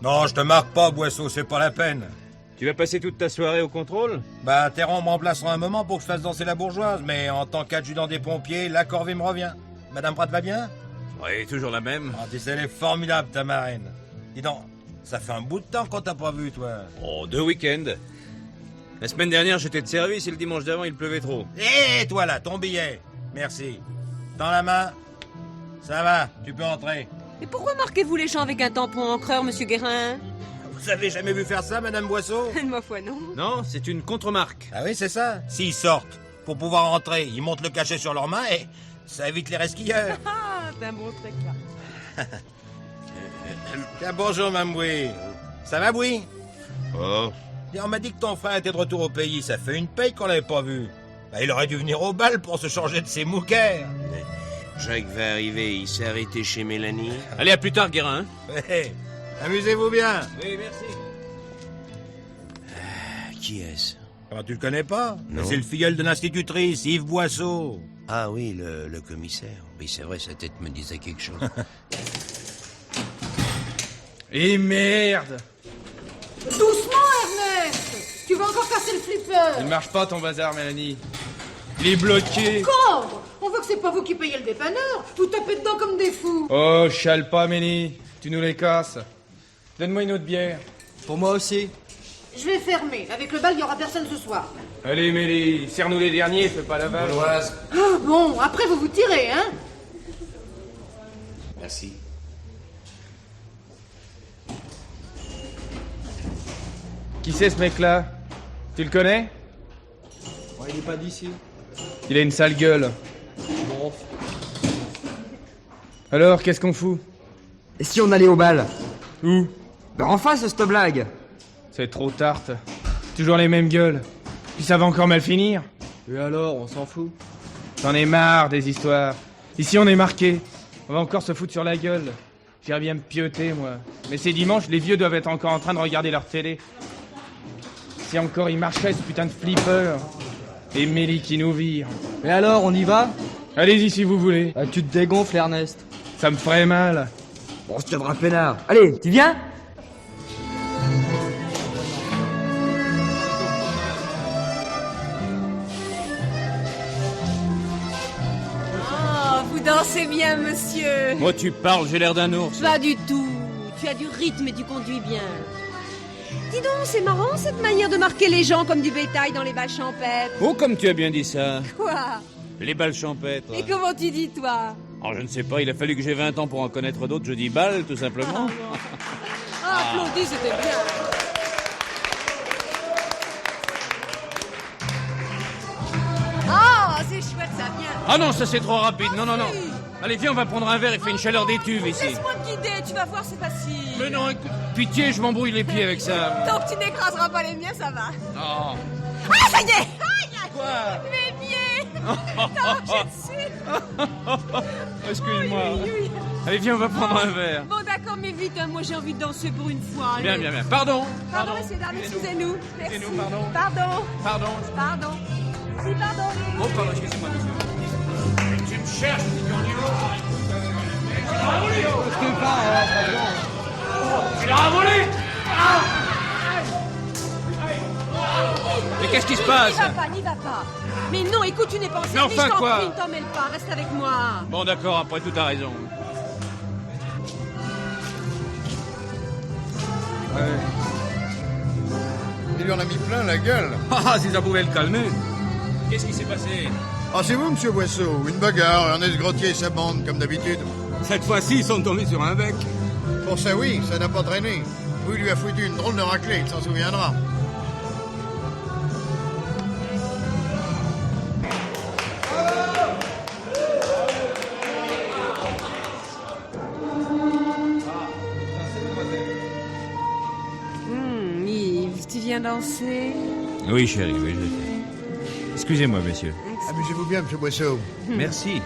Non, je te marque pas, Boisseau, c'est pas la peine. Tu vas passer toute ta soirée au contrôle? Bah, Théron me remplacera un moment pour que je fasse danser la bourgeoise, mais en tant qu'adjudant des pompiers, la corvée me revient. Madame Pratt va bien? Oui, toujours la même. Oh, tu sais, elle est formidable, ta marraine. Dis donc, ça fait un bout de temps qu'on t'a pas vu, toi. Oh, 2 week-ends. La semaine dernière, j'étais de service et le dimanche d'avant, il pleuvait trop. Hé, toi là, ton billet. Merci. Tends la main. Ça va, tu peux entrer. Mais pourquoi marquez-vous les gens avec un tampon encreur, monsieur Guérin? Vous avez jamais vu faire ça, Madame Boisseau? Ma foi, non. Non, c'est une contre-marque. Ah oui, c'est ça. S'ils sortent, pour pouvoir rentrer, ils montent le cachet sur leurs mains et ça évite les resquilleurs. Ah, c'est un bon truc, là. Tiens, bonjour, Mme Bouy. Ça va, Bouy? Oh. Et on m'a dit que ton frère était de retour au pays. Ça fait une paye qu'on l'avait pas vu. Bah, il aurait dû venir au bal pour se changer de ses mouquères. Jacques va arriver, il s'est arrêté chez Mélanie. Allez, à plus tard, Guérin. Hé, amusez-vous bien. Oui, merci. Qui est-ce? Alors, tu le connais pas? Non. C'est le filleul de l'institutrice, Yves Boisseau. Ah oui, le commissaire. Oui, c'est vrai, sa tête me disait quelque chose. Et merde! Doucement, Ernest! Tu vas encore casser le flipper! Il marche pas ton bazar, Mélanie. Il est bloqué. Corbe! On voit que c'est pas vous qui payez le dépanneur! Vous tapez dedans comme des fous! Oh, chale pas, Mélie. Tu nous les casses. Donne-moi une autre bière. Pour moi aussi. Je vais fermer. Avec le bal, il y aura personne ce soir. Allez, Mélie, serre-nous les derniers, fais pas la vache. Ah bon, après vous vous tirez, hein? Merci. Qui c'est ce mec-là? Tu le connais? Ouais, il est pas d'ici. Il a une sale gueule. Bon. Alors, qu'est-ce qu'on fout? Et si on allait au bal? Où? Ben en face de cette blague. C'est trop tarte. Toujours les mêmes gueules. Puis ça va encore mal finir. Et alors, on s'en fout. J'en ai marre des histoires. Ici, on est marqué. On va encore se foutre sur la gueule. J'irais bien me pioter, moi. Mais c'est dimanche, les vieux doivent être encore en train de regarder leur télé. Si encore il marchait, ce putain de flipper. Et Mélie qui nous vire. Et alors, on y va? Allez-y si vous voulez. Ah, tu te dégonfles, Ernest. Ça me ferait mal. Bon, on se tiendra peinard. Allez, tu viens? Oh, vous dansez bien, monsieur. Moi, tu parles, j'ai l'air d'un ours. Pas du tout. Tu as du rythme et tu conduis bien. Dis donc, c'est marrant cette manière de marquer les gens comme du bétail dans les bals champêtres. Oh, comme tu as bien dit ça. Quoi? Les balles champêtres. Et comment tu dis, toi? Oh, je ne sais pas, il a fallu que j'ai 20 ans pour en connaître d'autres. Je dis balles, tout simplement. Ah, applaudis, c'était bien. Ah, c'est chouette, ça vient. Ah non, ça c'est trop rapide. Non, non, non. si. Allez, viens, on va prendre un verre et fait une chaleur d'étuve ici. Laisse-moi te guider, tu vas voir, c'est facile. Mais non, écoute, pitié, je m'embrouille les pieds avec ça. Tant que tu n'écraseras pas les miens, ça va. Oh. Ah, ça y est! Aïe, aïe. Quoi? Mes pieds! T'as marché dessus! Excuse-moi. Oui, oui, oui. Allez, viens, on va prendre un verre. Bon, d'accord, mais vite, hein, moi j'ai envie de danser pour une fois. allez. Bien, bien, bien. Pardon. Pardon, messieurs, dames, excusez-nous. Merci. Excusez-nous, pardon. Pardon. Pardon. Pardon. Si, pardon. Oh, pardon, excusez-moi, monsieur. Tu me cherches, tu l'as volé. Mais qu'est-ce qui se passe? N'y va pas. Mais non, écoute, tu n'es pas en service, Mais enfin, je t'en quoi? prie, ne t'en mêle pas, reste avec moi. Bon, d'accord, après tout, t'as raison. Il lui en a mis plein la gueule. Ah, si ça pouvait le calmer. Qu'est-ce qui s'est passé? Ah, c'est vous, monsieur Boisseau. Une bagarre, Ernest Grottier et sa bande, comme d'habitude. Cette fois-ci, ils sont tombés sur un bec. Pour ça, oui, ça n'a pas traîné. Vous lui a foutu une drôle de raclée, il s'en souviendra. Yves, tu viens danser? Oui, chérie, oui, je l'ai fait. Excusez-moi, monsieur. Amusez-vous bien, monsieur Boisseau. Merci.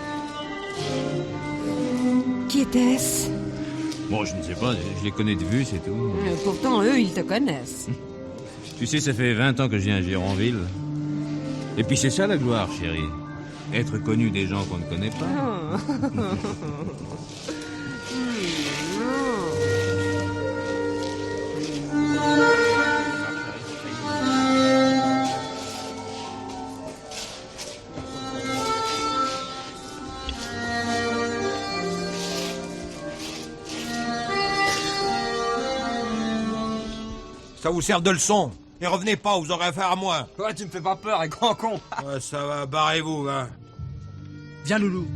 Qui était-ce? Bon, je ne sais pas, je les connais de vue, c'est tout. Pourtant, eux, ils te connaissent. Tu sais, ça fait 20 ans que je viens à Gironville. Et puis c'est ça la gloire, chérie. Être connu des gens qu'on ne connaît pas. Ça vous sert de leçon. Et revenez pas, vous aurez affaire à moi. Ouais, tu me fais pas peur, grand con. Ouais, ça va, barrez-vous, hein. Viens, Loulou.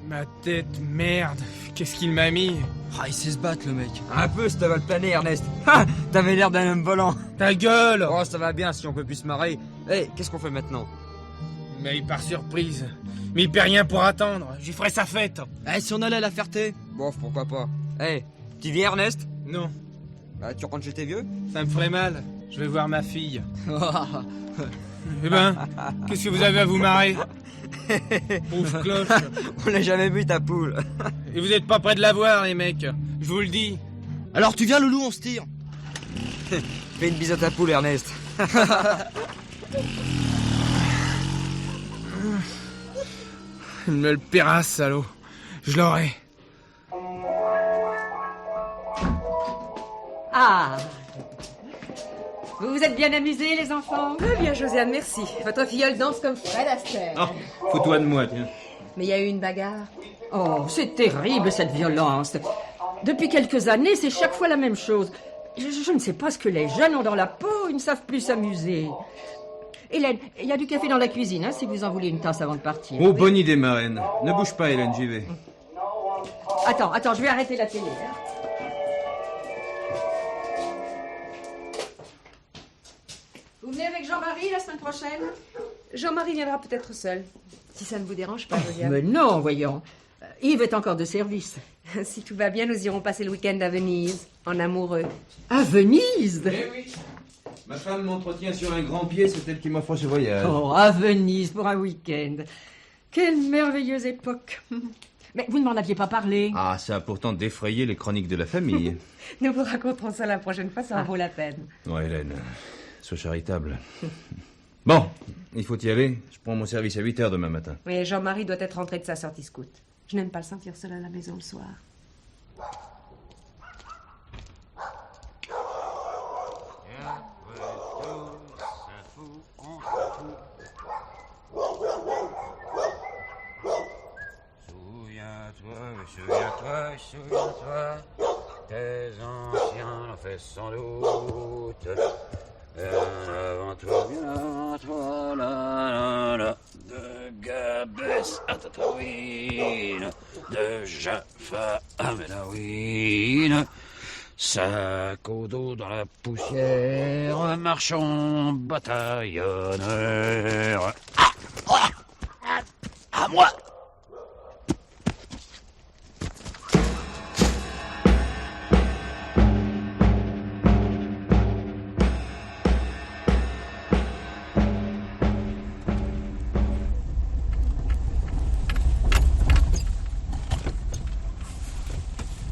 Ma tête, merde. Qu'est-ce qu'il m'a mis? Ah, il sait se battre, le mec. Un peu, ça va le planer, Ernest. Ah, t'avais l'air d'un homme volant. Ta gueule! Oh, ça va bien si on peut plus se marrer. Hé, qu'est-ce qu'on fait maintenant? Mais il part surprise. Mais il perd rien pour attendre. J'y ferai sa fête. Eh, si on allait à la Ferté? Bon, pourquoi pas. Hé, tu viens, Ernest? Non, Bah, tu rentres chez tes vieux? ça me ferait mal. Je vais voir ma fille. Eh ben, qu'est-ce que vous avez à vous marrer? Pauvre cloche. On l'a jamais vu, ta poule. Et vous êtes pas près de la voir, les mecs. Je vous le dis. Alors, tu viens, Loulou, on se tire. Fais une bise à ta poule, Ernest. Il me le paiera, ce salaud. Je l'aurai. Ah. Vous vous êtes bien amusés, les enfants? Très bien, Josiane, merci. Votre filleule danse comme Fred Astaire. Oh, fous-toi de moi, tiens. Mais il y a eu une bagarre. Oh, c'est terrible, cette violence. Depuis quelques années, c'est chaque fois la même chose. Je ne sais pas ce que les jeunes ont dans la peau, ils ne savent plus s'amuser. Hélène, il y a du café dans la cuisine, hein, si vous en voulez une tasse avant de partir. Oh, bonne idée, marraine. Ne bouge pas, Hélène, j'y vais. Attends, je vais arrêter la télé. Hein. Vous venez avec Jean-Marie la semaine prochaine? Jean-Marie viendra peut-être seul. Si ça ne vous dérange pas, Josiane. Mais non, voyons. Yves est encore de service. Si tout va bien, nous irons passer le week-end à Venise, en amoureux. À Venise? Eh oui. Ma femme m'entretient sur un grand pied, c'est elle qui m'offre ce voyage. Oh, à Venise pour un week-end. Quelle merveilleuse époque. Mais vous ne m'en aviez pas parlé. Ah, ça a pourtant défrayé les chroniques de la famille. Nous vous raconterons ça la prochaine fois, ça en vaut la peine. Ouais, Hélène, sois charitable. Bon, il faut y aller. Je prends mon service à 8h demain matin. Oui, Jean-Marie doit être rentré de sa sortie scout. Je n'aime pas le sentir seul à la maison le soir. Souviens-toi, tes anciens l'ont fait sans doute. Avant toi, la, de Gabès à Tatooine, de Jaffa à Ménawine, sac au dos dans la poussière, marchons bataillonneurs. À moi!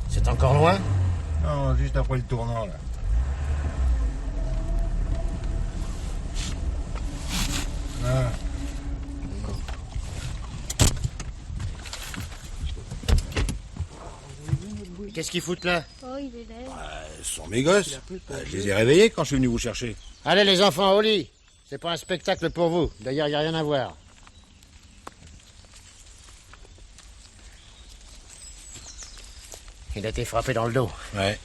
C'est encore loin? Non, juste après le tournant, là. Ah. Qu'est-ce qu'ils foutent là? Oh, il est laid. Ce sont mes gosses. Je les ai réveillés quand je suis venu vous chercher. Allez les enfants, au lit. C'est pas un spectacle pour vous. D'ailleurs, il n'y a rien à voir. Il a été frappé dans le dos. Ouais.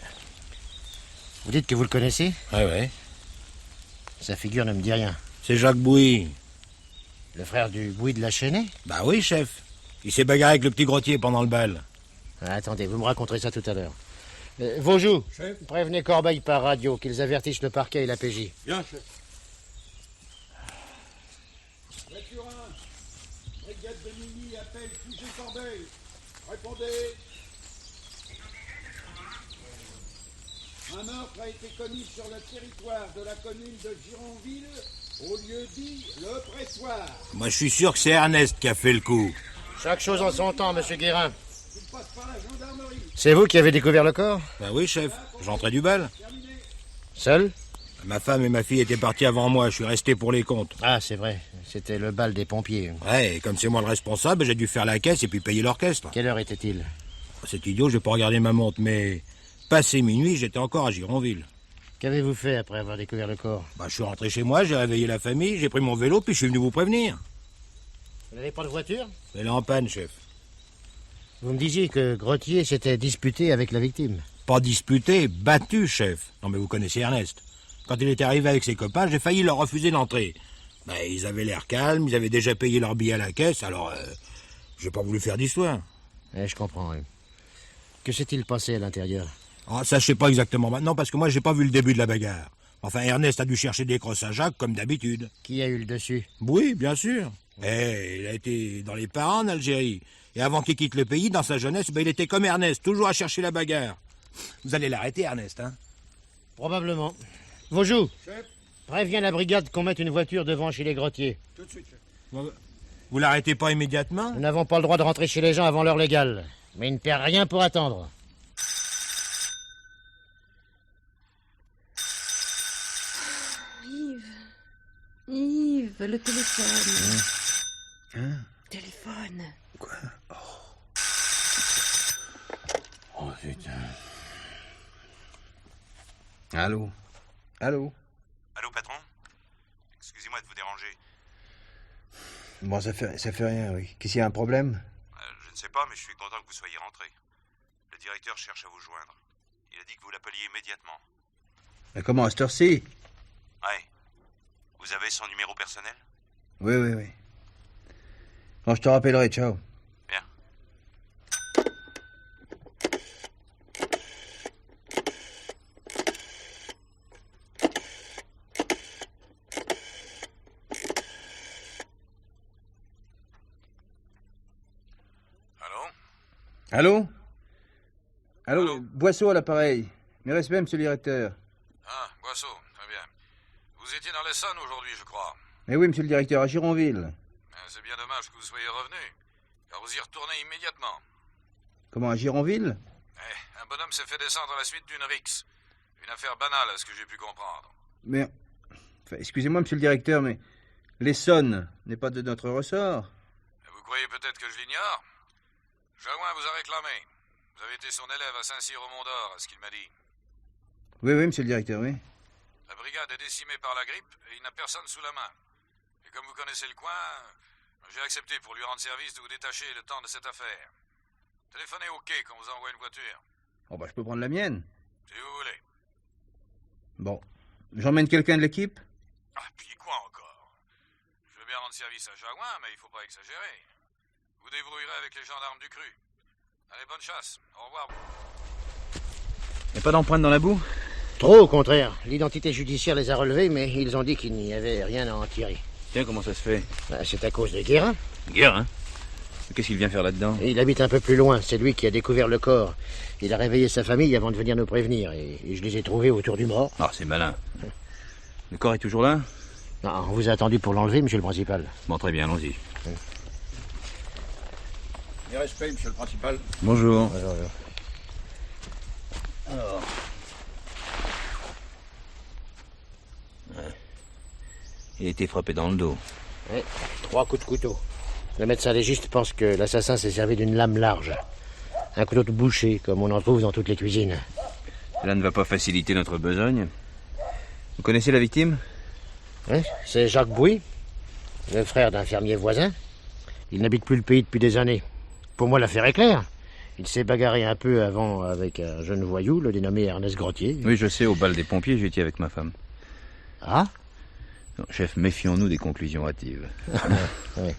Vous dites que vous le connaissez? Ouais. Sa figure ne me dit rien. C'est Jacques Bouy. Le frère du Bouy de la Chênaie? Bah oui, chef. Il s'est bagarré avec le petit grottier pendant le bal. Ah, attendez, vous me raconterez ça tout à l'heure. Vaujoux, prévenez Corbeil par radio qu'ils avertissent le parquet et la PJ. Bien, chef. Brigade de Mini appelle QG Corbeil. Répondez. Un meurtre a été commis sur le territoire de la commune de Gironville, au lieu dit le pressoir. Moi, je suis sûr que c'est Ernest qui a fait le coup. Chaque chose en son temps, monsieur Guérin. C'est vous qui avez découvert le corps? Bah oui, chef. J'entrais du bal. Seul? Ma femme et ma fille étaient parties avant moi. Je suis resté pour les comptes. Ah, c'est vrai. C'était le bal des pompiers. Ouais, et comme c'est moi le responsable, j'ai dû faire la caisse et puis payer l'orchestre. Quelle heure était-il? C'est idiot, j'ai pas regardé ma montre, mais... Passé minuit, j'étais encore à Gironville. Qu'avez-vous fait après avoir découvert le corps? Bah, je suis rentré chez moi, j'ai réveillé la famille, j'ai pris mon vélo, puis je suis venu vous prévenir. Vous n'avez pas de voiture? Elle est en panne, chef. Vous me disiez que Grottier s'était disputé avec la victime. Pas disputé, battu, chef. Non, mais vous connaissez Ernest. Quand il était arrivé avec ses copains, j'ai failli leur refuser l'entrée. Ben, ils avaient l'air calmes, ils avaient déjà payé leur billet à la caisse, alors j'ai pas voulu faire d'histoire. Je comprends, oui. Que s'est-il passé à l'intérieur? Ah, ça, je sais pas exactement maintenant, parce que moi, j'ai pas vu le début de la bagarre. Enfin, Ernest a dû chercher des crosses à Jacques, comme d'habitude. Qui a eu le dessus? Oui, bien sûr. Il a été dans les parents en Algérie. Et avant qu'il quitte le pays, dans sa jeunesse, ben, il était comme Ernest, toujours à chercher la bagarre. Vous allez l'arrêter, Ernest, hein? Probablement. Vaujoux, préviens la brigade qu'on mette une voiture devant chez les grottiers. Tout de suite, chef. Vous l'arrêtez pas immédiatement? Nous n'avons pas le droit de rentrer chez les gens avant l'heure légale. Mais il ne perd rien pour attendre. Yves, le téléphone. Hein? Téléphone. Quoi? Oh, putain. Allô? Allô, patron? Excusez-moi de vous déranger. Bon, ça fait rien, oui. Qu'est-ce qu'il y a un problème? Je ne sais pas, mais je suis content que vous soyez rentré. Le directeur cherche à vous joindre. Il a dit que vous l'appeliez immédiatement. Mais comment, à cette heure-ci? Ouais. Vous avez son numéro personnel? Oui. Bon, je te rappellerai, ciao. Bien. Allô? Allô? Boisseau à l'appareil. Mes respects, monsieur le directeur. Ah, Boisseau, très bien. Vous étiez dans l'Essonne aujourd'hui, je crois. Mais oui, monsieur le directeur, à Gironville. C'est bien dommage que vous soyez revenu, car vous y retournez immédiatement. Comment, à Gironville? Un bonhomme s'est fait descendre à la suite d'une rixe. Une affaire banale, à ce que j'ai pu comprendre. Mais... Enfin, excusez-moi, monsieur le directeur, mais... l'Essonne n'est pas de notre ressort. Vous croyez peut-être que je l'ignore? Jaouin vous a réclamé. Vous avez été son élève à Saint-Cyr au Mont-d'Or, à ce qu'il m'a dit. Oui, monsieur le directeur, oui. La brigade est décimée par la grippe et il n'a personne sous la main. Et comme vous connaissez le coin, j'ai accepté pour lui rendre service de vous détacher le temps de cette affaire. Téléphonez au quai quand vous envoie une voiture. Oh, bah, je peux prendre la mienne. Si vous voulez. Bon. J'emmène quelqu'un de l'équipe? Ah, puis quoi encore? Je veux bien rendre service à Jaouin, mais il faut pas exagérer. Vous débrouillerez avec les gendarmes du cru. Allez, bonne chasse. Au revoir. Y a pas d'empreinte dans la boue? Trop, au contraire. L'identité judiciaire les a relevés, mais ils ont dit qu'il n'y avait rien à en tirer. Tiens, comment ça se fait? C'est à cause de Guérin. Guérin? Qu'est-ce qu'il vient faire là-dedans? Il habite un peu plus loin. C'est lui qui a découvert le corps. Il a réveillé sa famille avant de venir nous prévenir. Et je les ai trouvés autour du mort. Ah, c'est malin. Le corps est toujours là? Non, on vous a attendu pour l'enlever, monsieur le principal. Bon, très bien, allons-y. Mes respects, monsieur le principal. Bonjour. Bonjour. Alors... Il a été frappé dans le dos. Oui, 3 coups de couteau. Le médecin légiste pense que l'assassin s'est servi d'une lame large. Un couteau de boucher, comme on en trouve dans toutes les cuisines. Cela ne va pas faciliter notre besogne. Vous connaissez la victime? Oui, c'est Jacques Bouy, le frère d'un fermier voisin. Il n'habite plus le pays depuis des années. Pour moi, l'affaire est claire. Il s'est bagarré un peu avant avec un jeune voyou, le dénommé Ernest Grottier. Oui, je sais, au bal des pompiers, j'étais avec ma femme. Ah? Non, chef, méfions-nous des conclusions hâtives. Oui.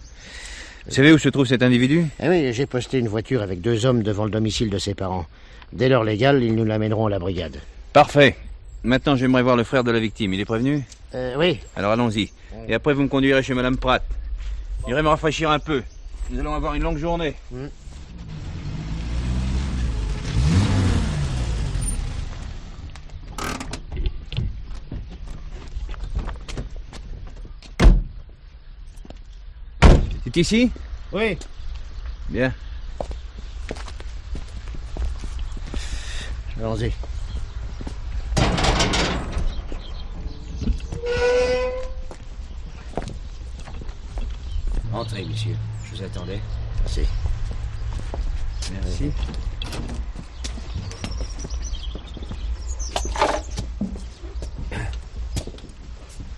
Vous savez où se trouve cet individu? Ah oui, j'ai posté une voiture avec 2 hommes devant le domicile de ses parents. Dès l'heure légale, ils nous l'amèneront à la brigade. Parfait. Maintenant, j'aimerais voir le frère de la victime. Il est prévenu? Oui. Alors allons-y. Et après, vous me conduirez chez Madame Pratt. J'irai me rafraîchir un peu. Nous allons avoir une longue journée. C'est ici? Oui. Bien. Allons-y. Entrez, monsieur. Je vous attendais. Merci. Merci.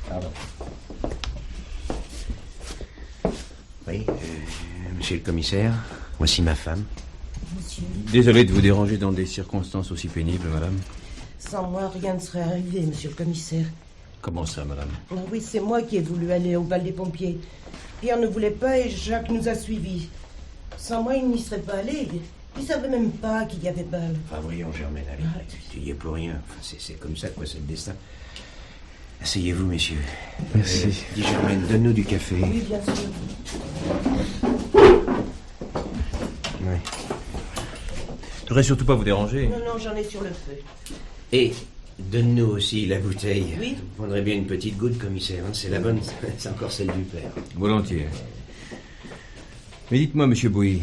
Pardon. Oui, monsieur le commissaire, voici ma femme. Désolé de vous déranger dans des circonstances aussi pénibles, madame. Sans moi, rien ne serait arrivé, monsieur le commissaire. Comment ça, madame? Ah oui, c'est moi qui ai voulu aller au bal des pompiers. Pierre ne voulait pas et Jacques nous a suivis. Sans moi, il n'y serait pas allé. Il ne savait même pas qu'il y avait bal. Enfin, voyons, Germaine, allez, tu y es pour rien. Enfin, c'est comme ça, quoi, c'est le destin. Asseyez-vous, messieurs. Merci. Dis, Germaine, donne-nous du café. Oui, bien sûr. Ouais. Je voudrais surtout pas vous déranger. Non, non, j'en ai sur le feu. Et donne-nous aussi la bouteille. Oui. Vous prendrez bien une petite goutte, commissaire. Hein, c'est la bonne, c'est encore celle du père. Volontiers. Mais dites-moi, monsieur Bouy,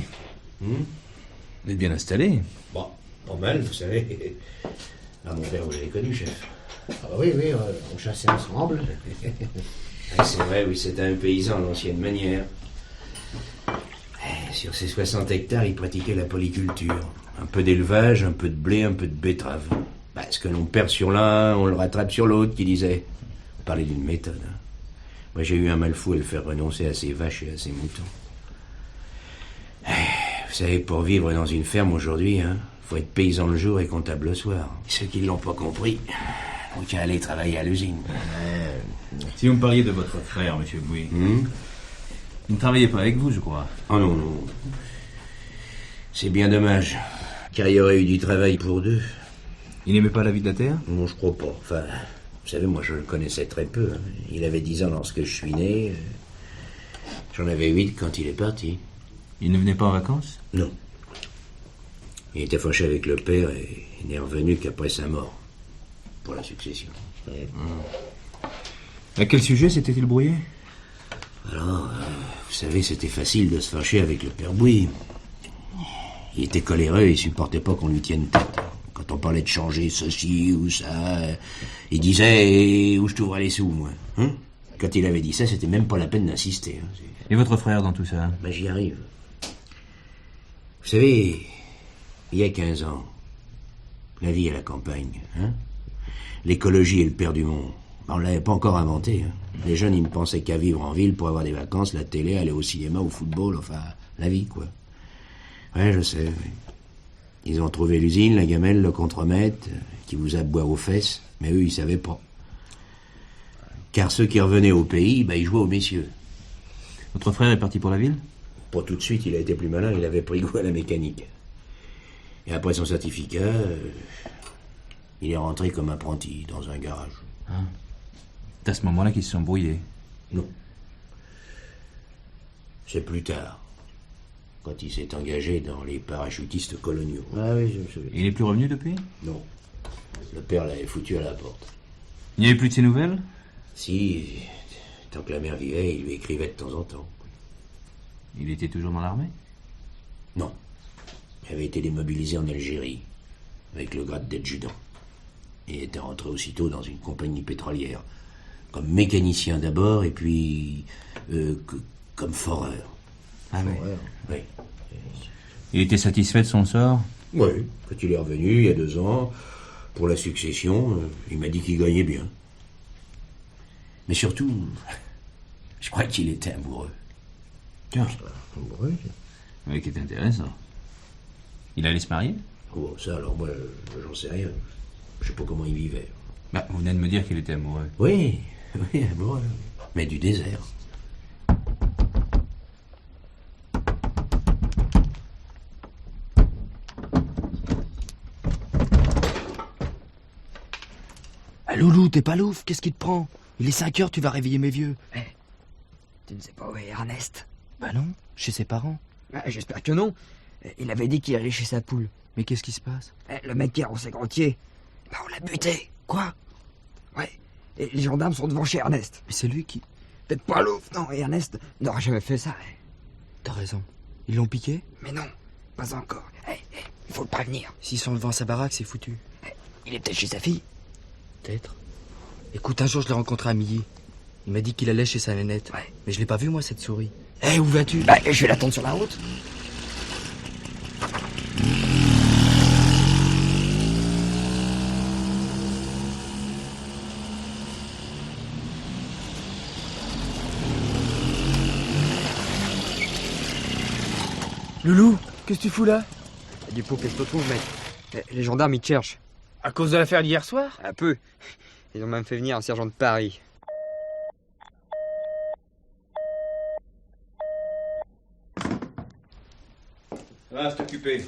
vous êtes bien installé? Bon, pas mal, vous savez. Ah, mon père, vous l'avez connu, chef. Ah oui, on chassait ensemble. Ah, c'est vrai, oui, c'était un paysan à l'ancienne manière. Sur ses 60 hectares, il pratiquait la polyculture. Un peu d'élevage, un peu de blé, un peu de betterave. Bah, ce que l'on perd sur l'un, on le rattrape sur l'autre, qui disait. On parlait d'une méthode. Hein. Moi, j'ai eu un mal fou à le faire renoncer à ses vaches et à ses moutons. Vous savez, pour vivre dans une ferme aujourd'hui, hein, faut être paysan le jour et comptable le soir. Ceux qui ne l'ont pas compris, ont qu'à aller travailler à l'usine. Si vous me parliez de votre frère, monsieur Bouy, il ne travaillait pas avec vous, je crois. Oh non, non. C'est bien dommage, car il y aurait eu du travail pour deux. Il n'aimait pas la vie de la terre? Non, je crois pas. Enfin, vous savez, moi, je le connaissais très peu. Hein. Il avait 10 ans lorsque je suis né. J'en avais 8 quand il est parti. Il ne venait pas en vacances? Non. Il était fâché avec le père et il n'est revenu qu'après sa mort. Pour la succession. À quel sujet s'était-il brouillé? Alors, vous savez, c'était facile de se fâcher avec le père Bouy. Il était coléreux, il supportait pas qu'on lui tienne tête. Quand on parlait de changer ceci ou ça, il disait où je trouverais les sous, moi. Hein? Quand il avait dit ça, c'était même pas la peine d'insister. Hein. Et votre frère dans tout ça? Ben, j'y arrive. Vous savez, il y a 15 ans, la vie à la campagne, hein? L'écologie est le père du monde. Ben, on l'avait pas encore inventé. Hein? Les jeunes, ils ne pensaient qu'à vivre en ville pour avoir des vacances, la télé, aller au cinéma, au football, enfin, la vie, quoi. Ouais, je sais, oui. Ils ont trouvé l'usine, la gamelle, le contremaître, qui vous a boire aux fesses, mais eux, ils savaient pas. Car ceux qui revenaient au pays, ben, ils jouaient aux messieurs. Votre frère est parti pour la ville? Pas tout de suite, il a été plus malin, il avait pris goût à la mécanique. Et après son certificat, il est rentré comme apprenti dans un garage. Ah. C'est à ce moment-là qu'ils se sont brouillés? Non. C'est plus tard, quand il s'est engagé dans les parachutistes coloniaux. Ah oui, je me souviens. Il n'est plus revenu depuis? Non. Le père l'avait foutu à la porte. Il n'y avait plus de ses nouvelles? Si, tant que la mère vivait, il lui écrivait de temps en temps. Il était toujours dans l'armée? Non. Il avait été démobilisé en Algérie, avec le grade d'adjudant. Et était rentré aussitôt dans une compagnie pétrolière. Comme mécanicien d'abord, et puis comme foreur. Ah oui. Oui. Il était satisfait de son sort? Oui. Quand il est revenu, il y a 2 ans, pour la succession, il m'a dit qu'il gagnait bien. Mais surtout, je crois qu'il était amoureux. Tiens. Amoureux? Oui, qui est intéressant. Il allait se marier? Oh, ça, alors moi, j'en sais rien. Je sais pas comment il vivait. Bah, vous venez de me dire qu'il était amoureux. Oui, amoureux. Mais du désert. Ah, Loulou, t'es pas louf, qu'est-ce qui te prend? Il est 5 heures, tu vas réveiller mes vieux. Tu ne sais pas où est Ernest? Bah non, chez ses parents. J'espère que non. Il avait dit qu'il allait chez sa poule. Mais qu'est-ce qui se passe? Le mec qui a rongé Grantier, bah on l'a buté. Quoi? Ouais. Et les gendarmes sont devant chez Ernest. Mais c'est lui qui... Peut-être pas l'ouf, non. Et Ernest n'aurait jamais fait ça. T'as raison. Ils l'ont piqué? Mais non, pas encore. Il faut le prévenir. S'ils sont devant sa baraque, c'est foutu. Il est peut-être chez sa fille. Peut-être. Écoute, un jour je l'ai rencontré à midi. Il m'a dit qu'il allait chez sa nénette. Ouais. Mais je l'ai pas vu, moi, cette souris. Où vas-tu? Bah, je vais l'attendre sur la route. Loulou, qu'est-ce que tu fous là? Du pot que je te trouve, mec. Les gendarmes, ils te cherchent. À cause de l'affaire d'hier soir? Un peu. Ils ont même fait venir un sergent de Paris. Ah, c'est occupé.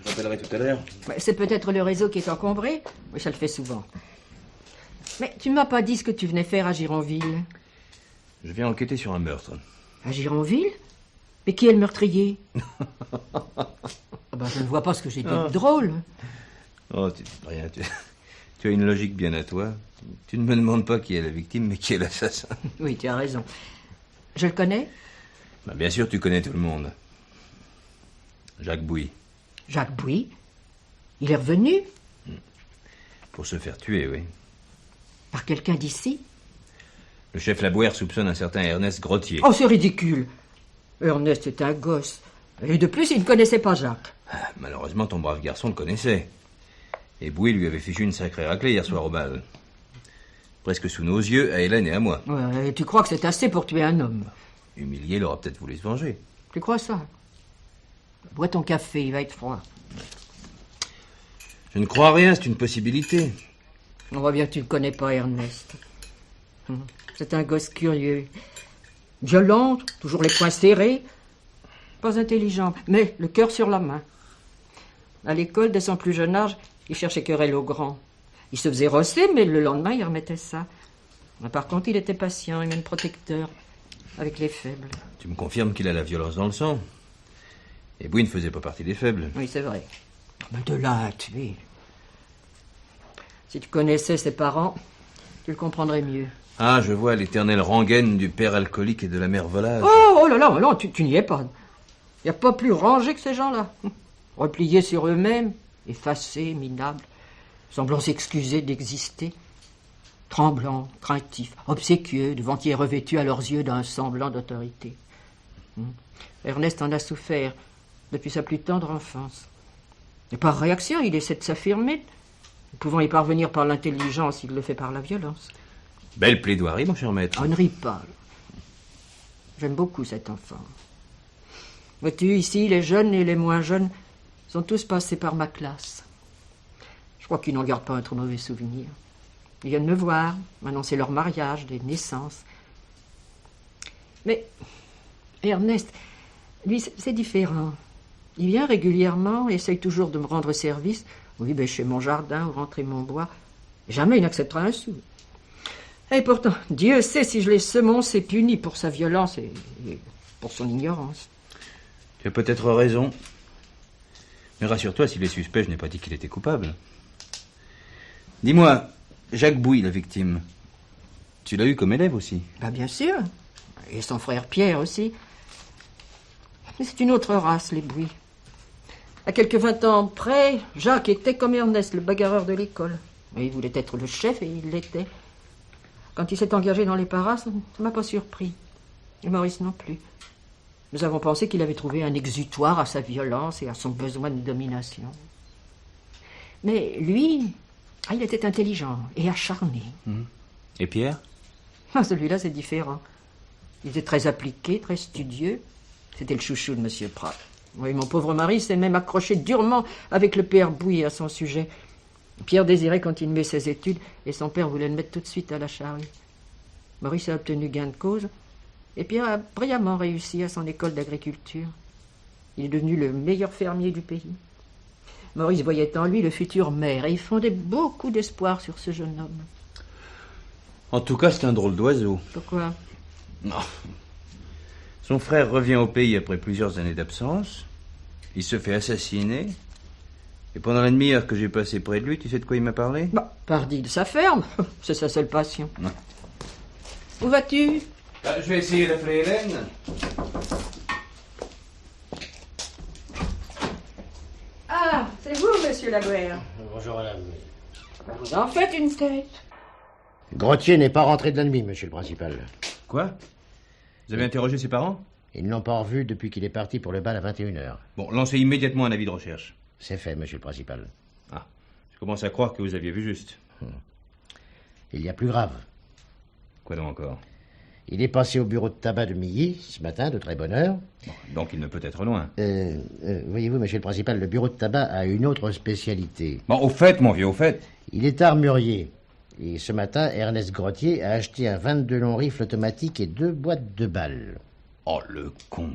Je rappellerai tout à l'heure. C'est peut-être le réseau qui est encombré. Oui, ça le fait souvent. Mais tu ne m'as pas dit ce que tu venais faire à Gironville. Je viens enquêter sur un meurtre. À Gironville? Mais qui est le meurtrier? Je ne vois pas ce que j'ai dit de drôle. Oh, rien. Tu as une logique bien à toi. Tu ne me demandes pas qui est la victime, mais qui est l'assassin. Oui, tu as raison. Je le connais? Bien sûr, tu connais tout le monde. Jacques Bouy. Jacques Bouy? Il est revenu? Pour se faire tuer, oui. Par quelqu'un d'ici? Le chef Labouère soupçonne un certain Ernest Grottier. Oh, c'est ridicule. Ernest est un gosse. Et de plus, il ne connaissait pas Jacques. Malheureusement, ton brave garçon le connaissait. Et Bouy lui avait fichu une sacrée raclée hier soir au bal. Presque sous nos yeux, à Hélène et à moi. Ouais, et tu crois que c'est assez pour tuer un homme? Humilié, il aura peut-être voulu se venger. Tu crois ça? Bois ton café, il va être froid. Je ne crois rien, c'est une possibilité. On voit bien que tu ne connais pas Ernest. C'est un gosse curieux. Violent, toujours les poings serrés. Pas intelligent, mais le cœur sur la main. À l'école, dès son plus jeune âge, il cherchait querelle aux grands. Il se faisait rosser, mais le lendemain, il remettait ça. Mais par contre, il était patient et même protecteur avec les faibles. Tu me confirmes qu'il a la violence dans le sang. Et Bouy ne faisait pas partie des faibles. Oui, c'est vrai. Mais de là à tuer. Si tu connaissais ses parents, tu le comprendrais mieux. Ah, je vois l'éternelle rengaine du père alcoolique et de la mère volage. Oh là là, non, tu n'y es pas. Il n'y a pas plus rangé que ces gens-là. Repliés sur eux-mêmes, effacés, minables, semblant s'excuser d'exister. Tremblants, craintifs, obséquieux, devant qui est revêtu à leurs yeux d'un semblant d'autorité. Ernest en a souffert depuis sa plus tendre enfance. Et par réaction, il essaie de s'affirmer. Pouvant y parvenir par l'intelligence, il le fait par la violence. Belle plaidoirie, mon cher maître. On ne rit pas. J'aime beaucoup cet enfant. Vois-tu, ici, les jeunes et les moins jeunes sont tous passés par ma classe. Je crois qu'ils n'en gardent pas un trop mauvais souvenir. Ils viennent me voir, m'annoncer leur mariage, des naissances. Mais Ernest, lui, c'est différent. Il vient régulièrement, essaye toujours de me rendre service. Oui, chez mon jardin ou rentrer mon bois. Jamais il n'acceptera un sou. Et pourtant, Dieu sait si je l'ai semoncé, puni pour sa violence et pour son ignorance. Tu as peut-être raison. Mais rassure-toi, s'il est suspect, je n'ai pas dit qu'il était coupable. Dis-moi, Jacques Bouy, la victime, tu l'as eu comme élève aussi? Bien sûr. Et son frère Pierre aussi. Mais c'est une autre race, les Bouy. À quelques 20 ans près, Jacques était comme Ernest, le bagarreur de l'école. Il voulait être le chef et il l'était. Quand il s'est engagé dans les paras, ça ne m'a pas surpris. Et Maurice non plus. Nous avons pensé qu'il avait trouvé un exutoire à sa violence et à son besoin de domination. Mais lui, il était intelligent et acharné. Et Pierre? Celui-là, c'est différent. Il était très appliqué, très studieux. C'était le chouchou de M. Prat. Oui, mon pauvre mari s'est même accroché durement avec le père Bouy à son sujet. Pierre désirait continuer ses études et son père voulait le mettre tout de suite à la charrue. Maurice a obtenu gain de cause et Pierre a brillamment réussi à son école d'agriculture. Il est devenu le meilleur fermier du pays. Maurice voyait en lui le futur maire et il fondait beaucoup d'espoir sur ce jeune homme. En tout cas, c'est un drôle d'oiseau. Pourquoi? Non. Son frère revient au pays après plusieurs années d'absence. Il se fait assassiner. Et pendant la demi-heure que j'ai passé près de lui, tu sais de quoi il m'a parlé? Pardi de sa ferme. C'est sa seule passion. Non. Où vas-tu? Je vais essayer d'appeler Hélène. Ah, c'est vous, monsieur Labouère. Bonjour, madame. Vous en faites une tête. Grottier n'est pas rentré de la nuit, monsieur le principal. Quoi? Vous avez interrogé ses parents? Ils ne l'ont pas revu depuis qu'il est parti pour le bal à 21h. Bon, lancez immédiatement un avis de recherche. C'est fait, monsieur le principal. Ah, je commence à croire que vous aviez vu juste. Il y a plus grave. Quoi donc encore? Il est passé au bureau de tabac de Milly, ce matin, de très bonne heure. Bon, donc il ne peut être loin. Voyez-vous, monsieur le principal, le bureau de tabac a une autre spécialité. Bon, au fait, mon vieux, au fait. Il est armurier. Et ce matin, Ernest Grottier a acheté un 22 long rifle automatique et 2 boîtes de balles. Oh, le con.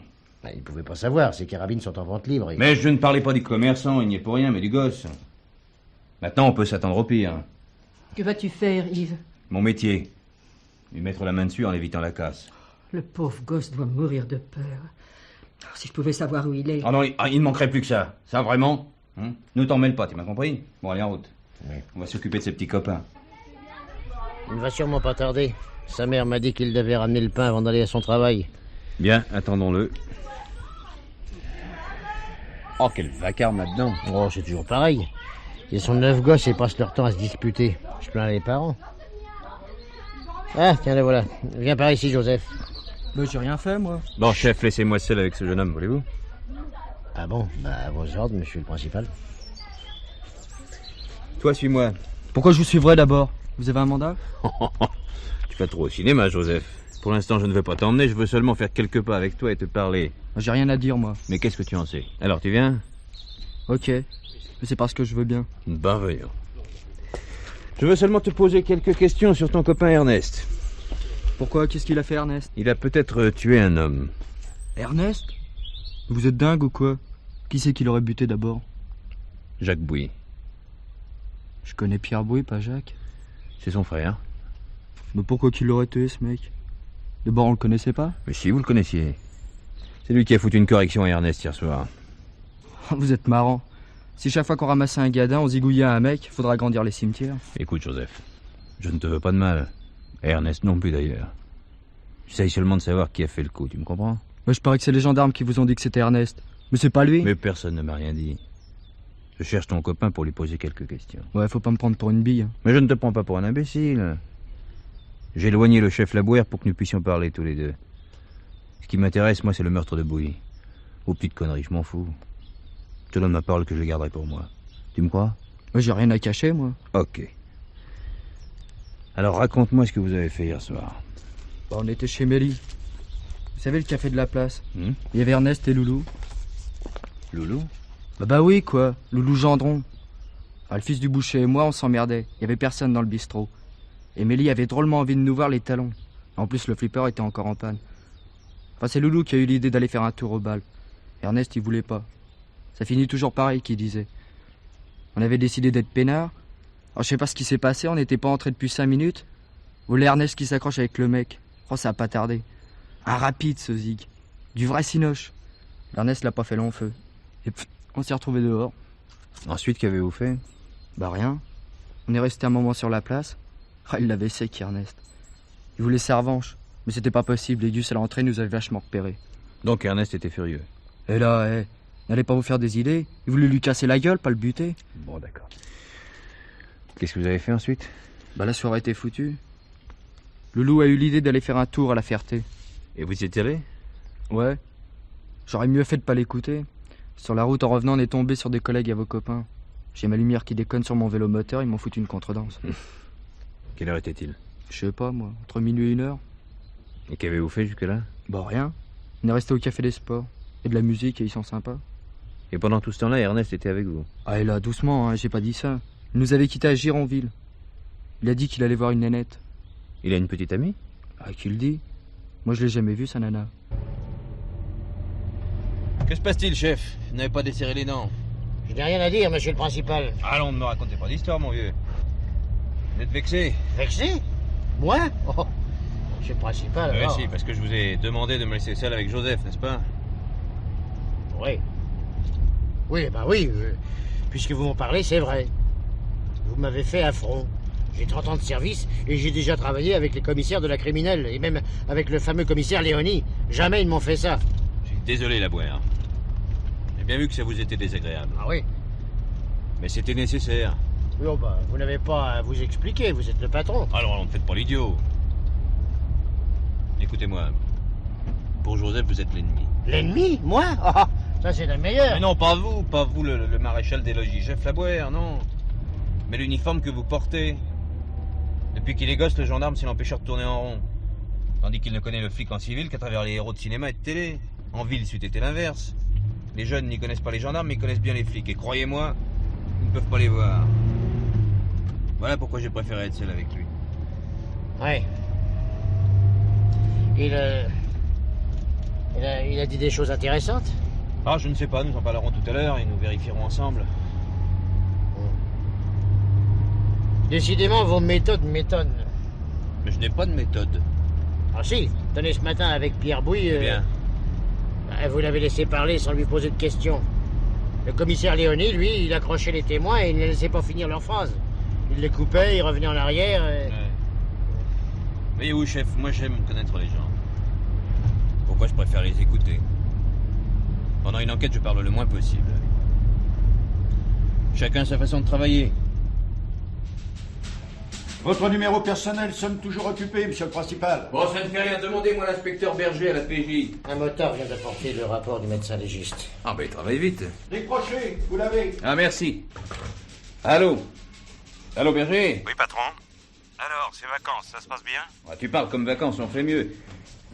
Il ne pouvait pas savoir, ces carabines sont en vente libre. Mais je ne parlais pas du commerçant, il n'y est pour rien, mais du gosse. Maintenant, on peut s'attendre au pire. Que vas-tu faire, Yves? Mon métier. Lui mettre la main dessus en évitant la casse. Le pauvre gosse doit mourir de peur. Oh, si je pouvais savoir où il est. Oh non, il ne manquerait plus que ça. Ça, vraiment. Ne t'en mêle pas, tu m'as compris? Bon, allez, en route. Oui. On va s'occuper de ses petits copains. Il ne va sûrement pas tarder. Sa mère m'a dit qu'il devait ramener le pain avant d'aller à son travail. Bien, attendons-le. Oh, quel vacarme là-dedans. Oh, c'est toujours pareil. Ils sont 9 gosses et passent leur temps à se disputer. Je plains les parents. Ah, tiens, les voilà. Viens par ici, Joseph. Mais j'ai rien fait, moi. Bon, chef, laissez-moi seul avec ce jeune homme, voulez-vous? Ah bon? Bah, à vos ordres, monsieur le principal. Toi, suis-moi. Pourquoi je vous suivrai d'abord? Vous avez un mandat? Tu vas trop au cinéma, Joseph. Pour l'instant, je ne veux pas t'emmener, je veux seulement faire quelques pas avec toi et te parler. J'ai rien à dire, moi. Mais qu'est-ce que tu en sais? Alors, tu viens? Ok. Mais c'est parce que je veux bien. Ben, voyons. Je veux seulement te poser quelques questions sur ton copain Ernest. Pourquoi? Qu'est-ce qu'il a fait, Ernest? Il a peut-être tué un homme. Ernest? Vous êtes dingue ou quoi? Qui c'est qui l'aurait buté d'abord? Jacques Bouy. Je connais Pierre Bouy, pas Jacques. C'est son frère. Mais pourquoi qu'il l'aurait tué, ce mec? D'abord, on le connaissait pas? Mais si, vous le connaissiez. C'est lui qui a foutu une correction à Ernest hier soir. Vous êtes marrant. Si chaque fois qu'on ramassait un gadin, on zigouillait un mec, faudra agrandir les cimetières. Écoute, Joseph, je ne te veux pas de mal. Et Ernest non plus, d'ailleurs. J'essaye seulement de savoir qui a fait le coup, tu me comprends? Moi, je parie que c'est les gendarmes qui vous ont dit que c'était Ernest. Mais c'est pas lui. Mais personne ne m'a rien dit. Je cherche ton copain pour lui poser quelques questions. Ouais, faut pas me prendre pour une bille. Mais je ne te prends pas pour un imbécile. J'ai éloigné le chef Labouère pour que nous puissions parler tous les deux. Ce qui m'intéresse, moi, c'est le meurtre de Bouy. Aux petites conneries, je m'en fous. Je te donne ma parole que je garderai pour moi. Tu me crois? Moi, j'ai rien à cacher, moi. Ok. Alors, raconte-moi ce que vous avez fait hier soir. Bah, on était chez Mélie. Vous savez, le café de la place. Il y avait Ernest et Loulou. Loulou? Bah oui, quoi. Loulou Gendron. Ah, le fils du boucher et moi, on s'emmerdait. Il y avait personne dans le bistrot. Et Mélie avait drôlement envie de nous voir les talons. En plus, le flipper était encore en panne. Enfin, c'est Loulou qui a eu l'idée d'aller faire un tour au bal. Ernest, il voulait pas. Ça finit toujours pareil, qu'il disait. On avait décidé d'être peinards. Alors, je sais pas ce qui s'est passé, on n'était pas entré depuis 5 minutes. Voilà Ernest qui s'accroche avec le mec. Oh, ça a pas tardé. Un rapide, ce zig. Du vrai cinoche. Ernest l'a pas fait long feu. Et on s'est retrouvés dehors. Ensuite, qu'avez-vous fait? Bah rien. On est resté un moment sur la place. Ah, il l'avait sec, Ernest. Il voulait sa revanche. Mais c'était pas possible, les gus à l'entrée nous avaient vachement repérés. Donc Ernest était furieux. Et là, n'allez pas vous faire des idées. Il voulait lui casser la gueule, pas le buter. Bon, d'accord. Qu'est-ce que vous avez fait ensuite? Bah, la soirée était foutue. Loulou a eu l'idée d'aller faire un tour à la Ferté. Et vous y êtes allé? Ouais. J'aurais mieux fait de pas l'écouter. Sur la route, en revenant, on est tombé sur des collègues à vos copains. J'ai ma lumière qui déconne sur mon vélo moteur, ils m'ont foutu une contredanse. Quelle heure était-il? Je sais pas, moi. Entre minuit et 1h. Et qu'avez-vous fait jusque-là? Bah, rien. On est resté au Café des Sports. Et de la musique, et ils sont sympas. Et pendant tout ce temps-là, Ernest était avec vous? Ah, et là, doucement, hein, j'ai pas dit ça. Il nous avait quittés à Gironville. Il a dit qu'il allait voir une nénette. Il a une petite amie? Ah, qui le dit? Moi, je l'ai jamais vue, sa nana. Que se passe-t-il, chef? Vous n'avez pas desserré les dents? Je n'ai rien à dire, monsieur le principal. Allons, ne me racontez pas d'histoire, mon vieux. Vous êtes vexé? Vexé? Moi? Oh, monsieur le principal, Oui, alors. si, parce que je vous ai demandé de me laisser seul avec Joseph, n'est-ce pas? Oui. Oui, bah oui. Puisque vous m'en parlez, c'est vrai. Vous m'avez fait affront. J'ai 30 ans de service et j'ai déjà travaillé avec les commissaires de la criminelle et même avec le fameux commissaire Léonie. Jamais ils m'ont fait ça. Je suis désolé, Labouère. J'ai bien vu que ça vous était désagréable. Ah oui? Mais c'était nécessaire. Oui, oh bah, vous n'avez pas à vous expliquer, vous êtes le patron. Alors, ne faites pas l'idiot. Écoutez-moi. Pour Joseph, vous êtes l'ennemi. L'ennemi? Moi? Ah, ça c'est le meilleur. Mais non, pas vous, le maréchal des logis, chef Labouère, non. Mais l'uniforme que vous portez. Depuis qu'il est gosse, le gendarme, c'est l'empêcheur de tourner en rond. Tandis qu'il ne connaît le flic en civil qu'à travers les héros de cinéma et de télé. En ville, c'eût été l'inverse. Les jeunes n'y connaissent pas les gendarmes, mais ils connaissent bien les flics. Et croyez-moi, ils ne peuvent pas les voir. Voilà pourquoi j'ai préféré être seul avec lui. Ouais. Il a dit des choses intéressantes? Ah, je ne sais pas, nous en parlerons tout à l'heure et nous vérifierons ensemble. Décidément, vos méthodes m'étonnent. Mais je n'ai pas de méthode. Ah si, tenez ce matin avec Pierre Bouille... Bien. Vous l'avez laissé parler sans lui poser de questions. Le commissaire Léonie, lui, il accrochait les témoins et il ne les laissait pas finir leurs phrases. Il les coupait, il revenait en arrière... Ouais. Voyez-vous, chef, moi j'aime connaître les gens. Pourquoi je préfère les écouter? Pendant une enquête, je parle le moins possible. Chacun a sa façon de travailler. Votre numéro personnel sonne toujours occupé, monsieur le principal. Bon, ça ne fait rien. Demandez-moi l'inspecteur Berger à la PJ. Un motard vient d'apporter le rapport du médecin légiste. Ah, ben, il travaille vite. Décrochez, vous l'avez. Ah, merci. Allô? Allô, Berger? Oui, patron. Alors, ces vacances, ça se passe bien? Ah, tu parles comme vacances, on fait mieux.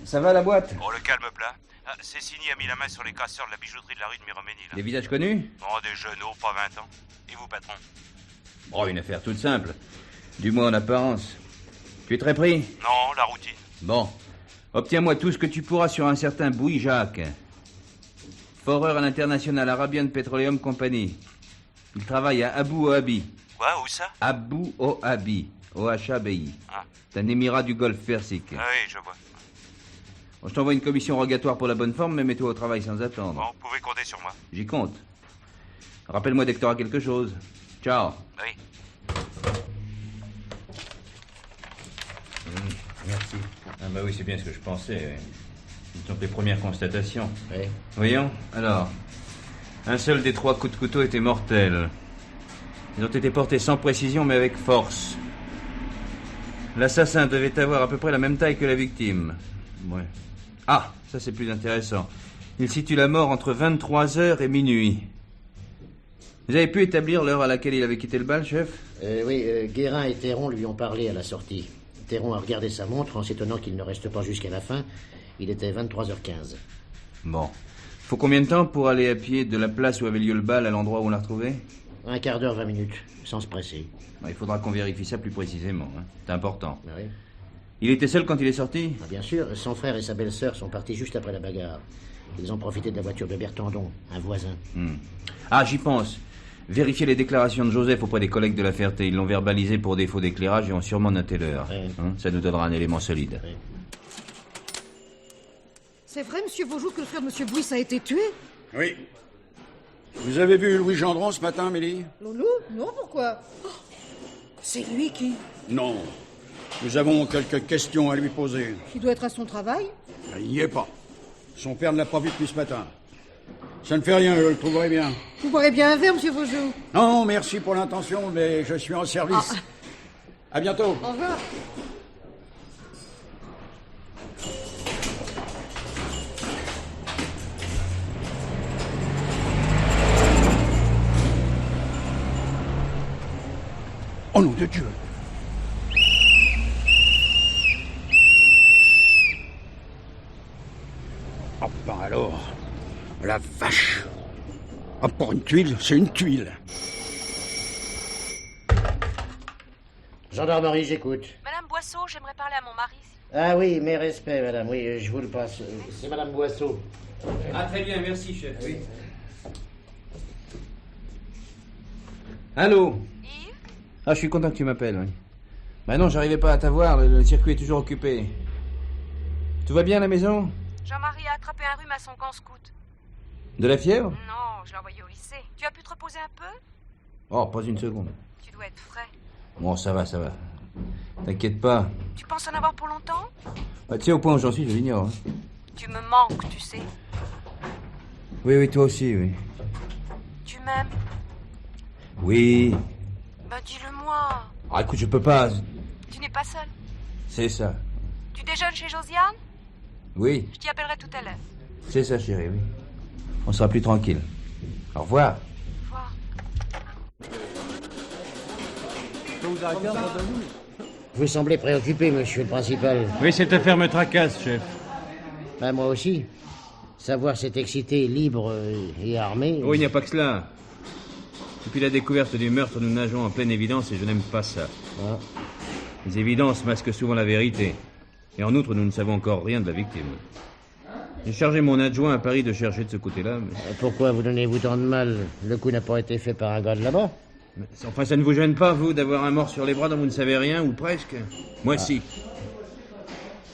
Ça va, la boîte? Oh, le calme plat. Ah, Cécigny a mis la main sur les casseurs de la bijouterie de la rue de Miroménil. Des visages connus? Oh, des jeunes, pas 20 ans. Et vous, patron? Oh, une affaire toute simple. Du moins en apparence. Tu es très pris? Non, la routine. Bon. Obtiens-moi tout ce que tu pourras sur un certain Bouy Jacques. Foreur à l'international Arabian Petroleum Company. Il travaille à Abu Dhabi. Quoi, où ça? Abu Dhabi. O-H-A-B-I. Ah. C'est un émirat du Golfe Persique. Ah oui, je vois. Bon, je t'envoie une commission rogatoire pour la bonne forme, mais mets-toi au travail sans attendre. Bon, vous pouvez compter sur moi. J'y compte. Rappelle-moi dès que t'auras quelque chose. Ciao. Oui. Merci. Ah bah oui, c'est bien ce que je pensais. Ce sont tes premières constatations. Oui. Voyons, alors. Un seul des 3 coups de couteau était mortel. Ils ont été portés sans précision, mais avec force. L'assassin devait avoir à peu près la même taille que la victime. Ouais. Ah, ça c'est plus intéressant. Il situe la mort entre 23h et minuit. Vous avez pu établir l'heure à laquelle il avait quitté le bal, chef? Oui, Guérin et Théron lui ont parlé à la sortie. Théron a regardé sa montre en s'étonnant qu'il ne reste pas jusqu'à la fin. Il était 23h15. Bon. Faut combien de temps pour aller à pied de la place où avait lieu le bal à l'endroit où on l'a retrouvé? Un quart d'heure, 20 minutes, sans se presser. Il faudra qu'on vérifie ça plus précisément. Hein. C'est important. Oui. Il était seul quand il est sorti? Bien sûr, son frère et sa belle-sœur sont partis juste après la bagarre. Ils ont profité de la voiture de Bertandon, un voisin. Ah, j'y pense. Vérifiez les déclarations de Joseph auprès des collègues de la Ferté. Ils l'ont verbalisé pour défaut d'éclairage et ont sûrement noté l'heure. Oui. Ça nous donnera un élément solide. Oui. C'est vrai, monsieur Vaujoux, que le frère de monsieur Bouis a été tué? Oui. Vous avez vu Louis Gendron ce matin, Amélie? Loulou? Non, pourquoi? Oh, c'est lui qui... Non. Nous avons quelques questions à lui poser. Il doit être à son travail? Il n'y est pas. Son père ne l'a pas vu depuis ce matin. Ça ne fait rien, je le trouverai bien. Vous boirez bien un verre, monsieur Vaujoux? Non, merci pour l'intention, mais je suis en service. À bientôt. Au revoir. Oh nom de Dieu! Oh ben alors, la vache! Ah, pour une tuile, c'est une tuile. Gendarmerie, j'écoute. Madame Boisseau, j'aimerais parler à mon mari. Ah oui, mes respects, madame. Oui, je vous le passe. C'est madame Boisseau. Ah, très bien, merci, chef. Oui. Allô? Yves? Ah, je suis content que tu m'appelles, oui. Bah non, j'arrivais pas à t'avoir, le circuit est toujours occupé. Tout va bien à la maison? Jean-Marie a attrapé un rhume à son camp scout. De la fièvre? Non, je l'ai envoyé au lycée. Tu as pu te reposer un peu? Oh, pas une seconde. Tu dois être frais. Bon, ça va, ça va. T'inquiète pas. Tu penses en avoir pour longtemps? Bah, tu sais, au point où j'en suis, je l'ignore. Hein. Tu me manques, tu sais. Oui, oui, toi aussi, oui. Tu m'aimes? Oui. Ben dis-le-moi. Ah, écoute, je peux pas. Tu n'es pas seul? C'est ça. Tu déjeunes chez Josiane? Oui, Je t'y appellerai tout à l'heure. c'est ça, chérie, oui. On sera plus tranquille. Au revoir. Vous semblez préoccupé, monsieur le principal. Oui, cette affaire me tracasse, chef. Ben, moi aussi. Savoir s'est excité libre et armé... Oh, il n'y a pas que cela. Depuis la découverte du meurtre, nous nageons en pleine évidence et je n'aime pas ça. Ah. Les évidences masquent souvent la vérité. Et en outre, nous ne savons encore rien de la victime. J'ai chargé mon adjoint à Paris de chercher de ce côté-là, mais... Pourquoi vous donnez-vous tant de mal? Le coup n'a pas été fait par un gars de là-bas? Enfin, ça ne vous gêne pas, vous, d'avoir un mort sur les bras dont vous ne savez rien, ou presque? Moi, si.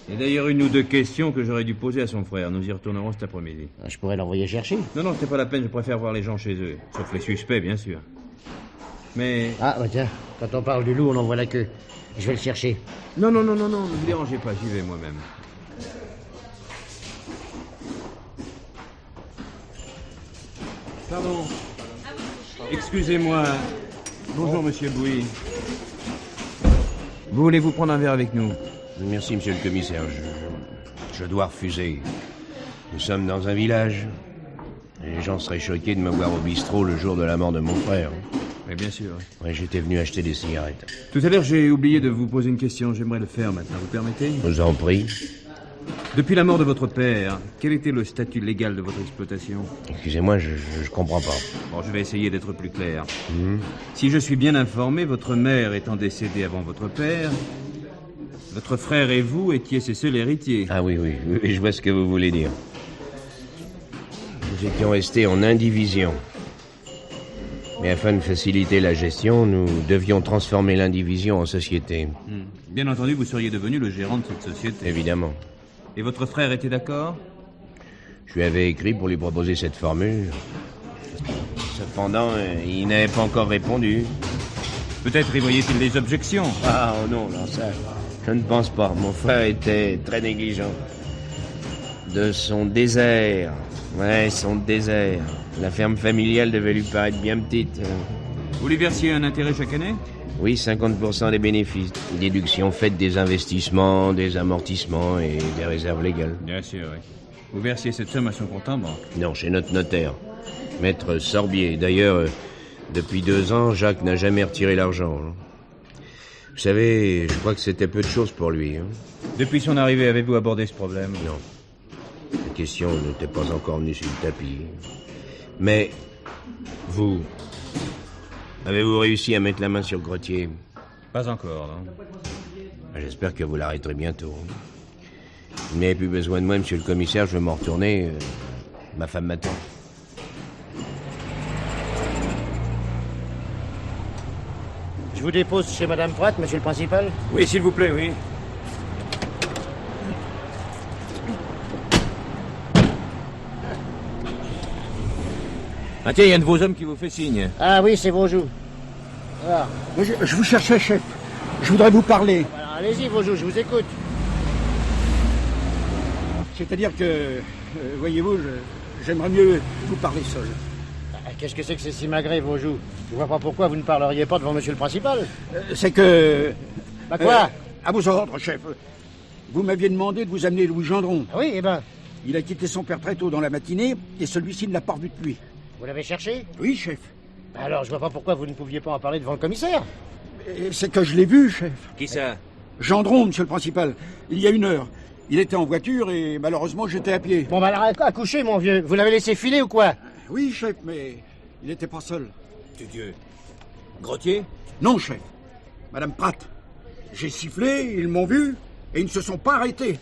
Il y a d'ailleurs une ou deux questions que j'aurais dû poser à son frère. Nous y retournerons cet après-midi. Je pourrais l'envoyer chercher. Non, c'est pas la peine, je préfère voir les gens chez eux. Sauf les suspects, bien sûr. Mais... Ah, bah tiens, quand on parle du loup, on en voit la queue. Je vais le chercher. Non, ne vous dérangez pas, j'y vais moi-même. Pardon. Excusez-moi. Bonjour, monsieur Bouy. Vous voulez vous prendre un verre avec nous? Merci, monsieur le commissaire. Je dois refuser. Nous sommes dans un village. Les gens seraient choqués de me voir au bistrot le jour de la mort de mon frère. Oui, bien sûr. Oui, j'étais venu acheter des cigarettes. Tout à l'heure, j'ai oublié de vous poser une question. J'aimerais le faire maintenant. Vous permettez? Je vous en prie. Depuis la mort de votre père, quel était le statut légal de votre exploitation? Excusez-moi, je comprends pas. Bon, je vais essayer d'être plus clair. Si je suis bien informé, votre mère étant décédée avant votre père, votre frère et vous étiez ses seuls héritiers. Ah oui, je vois ce que vous voulez dire. Nous étions restés en indivision. Mais afin de faciliter la gestion, nous devions transformer l'indivision en société. Bien entendu, vous seriez devenu le gérant de cette société. Évidemment. Et votre frère était d'accord? Je lui avais écrit pour lui proposer cette formule. Cependant, il n'avait pas encore répondu. Peut-être y voyait-il des objections. Ah non, ça, je ne pense pas. Mon frère était très négligent. De son désert. Ouais, son désert. La ferme familiale devait lui paraître bien petite. Vous lui versiez un intérêt chaque année? Oui, 50% des bénéfices. Déduction faite des investissements, des amortissements et des réserves légales. Bien sûr, oui. Vous versiez cette somme à son compte en banque? Non, chez notre notaire. Maître Sorbier. D'ailleurs, depuis 2 ans, Jacques n'a jamais retiré l'argent. Vous savez, je crois que c'était peu de choses pour lui. Depuis son arrivée, avez-vous abordé ce problème? Non. La question n'était pas encore venue sur le tapis. Mais, vous, avez-vous réussi à mettre la main sur Grottier? Pas encore, non. J'espère que vous l'arrêterez bientôt. Vous n'avez plus besoin de moi, monsieur le commissaire, je vais m'en retourner. Ma femme m'attend. Je vous dépose chez Madame Pratt, monsieur le principal? Oui, s'il vous plaît, oui. Ah tiens, il y a un de vos hommes qui vous fait signe. Ah oui, c'est Vaujoux. Ah. Je vous cherchais, chef. Je voudrais vous parler. Alors, allez-y, Vaujoux, je vous écoute. C'est-à-dire que, voyez-vous, j'aimerais mieux vous parler seul. Qu'est-ce que c'est que ces simagrées, Vaujoux? Je vois pas pourquoi vous ne parleriez pas devant monsieur le principal. C'est que... Bah quoi? À vos ordres, chef. Vous m'aviez demandé de vous amener Louis Gendron. Ah oui, eh ben... Il a quitté son père très tôt dans la matinée, et celui-ci ne l'a pas revu depuis. Vous l'avez cherché? Oui, chef. Alors, je vois pas pourquoi vous ne pouviez pas en parler devant le commissaire. C'est que je l'ai vu, chef. Qui ça? Gendron, monsieur le principal. Il y a 1 heure. Il était en voiture et malheureusement j'étais à pied. Bon, bah alors, accouchez, mon vieux. Vous l'avez laissé filer ou quoi? Oui, chef, mais il n'était pas seul. Dieu. Grottier? Non, chef. Madame Pratt. J'ai sifflé, ils m'ont vu et ils ne se sont pas arrêtés.